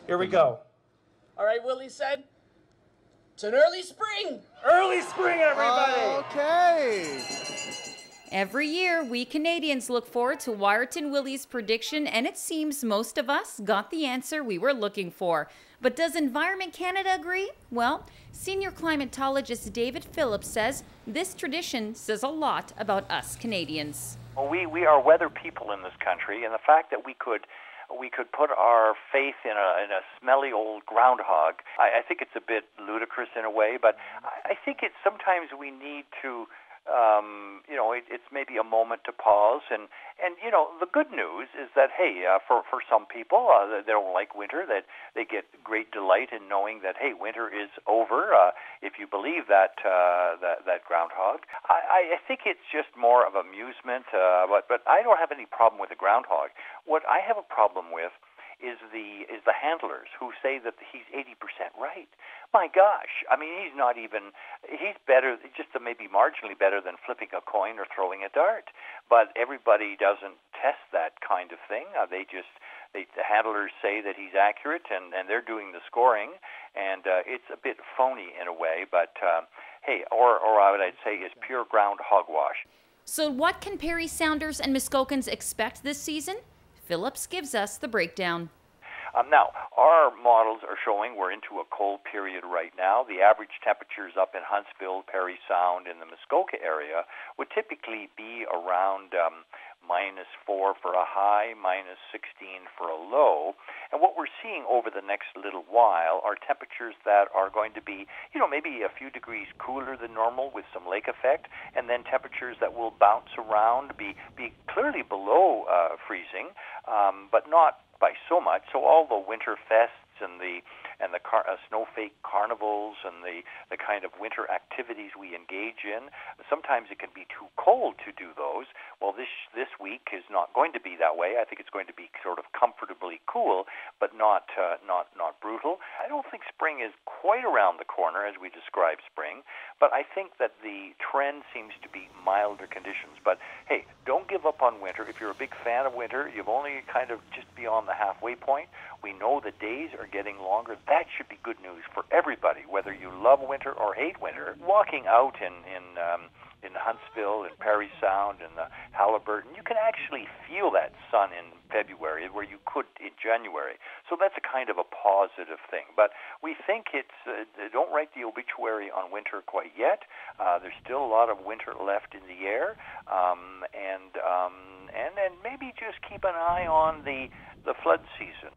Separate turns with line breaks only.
Here we go.
All right, Willie said, it's an early spring.
Early spring, everybody!
Okay.
Every year, we Canadians look forward to Wiarton Willie's prediction, and it seems most of us got the answer we were looking for. But does Environment Canada agree? Well, senior climatologist David Phillips says this tradition says a lot about us Canadians.
Well, we are weather people in this country, and the fact that we could put our faith in a smelly old groundhog, I think it's a bit ludicrous in a way, but I think it's sometimes we need to, it's maybe a moment to pause. And the good news is that, hey, for some people, they don't like winter, that they get great delight in knowing that, hey, winter is over, if you believe that groundhog. I think it's just more of amusement, but I don't have any problem with the groundhog. What I have a problem with is the handlers who say that he's 80% right. My gosh, I mean, he's better, just maybe marginally better than flipping a coin or throwing a dart. But everybody doesn't test that kind of thing. The handlers say that he's accurate, and they're doing the scoring, and it's a bit phony in a way, but hey, or I'd say is pure ground hogwash.
So what can Parry Sounders and Muskokans expect this season? Phillips gives us the breakdown.
Now, our models are showing we're into a cold period right now. The average temperatures up in Huntsville, Parry Sound, in the Muskoka area would typically be around -4 for a high, -16 for a low. And what we're seeing over the next little while are temperatures that are going to be, maybe a few degrees cooler than normal with some lake effect, and then temperatures that will bounce around, be clearly below freezing, but not by so much. So all the winter fests and the snowflake carnivals and the kind of winter activities we engage in, sometimes it can be too cold to do those. Well, this week is not going to be that way. I think it's going to be sort of comfortably cool, but not brutal. I don't think spring is quite around the corner as we describe spring, but I think that the trend seems to be milder conditions. But hey, don't give up on winter. If you're a big fan of winter, you've only kind of just beyond the halfway point. We know the days are getting longer. That should be good news for everybody, whether you love winter or hate winter. Walking out in Huntsville and Parry Sound and the Haliburton, you can actually feel that sun in February where you could in January. So that's a kind of a positive thing. But we think don't write the obituary on winter quite yet. There's still a lot of winter left in the air, and then maybe just keep an eye on the flood season.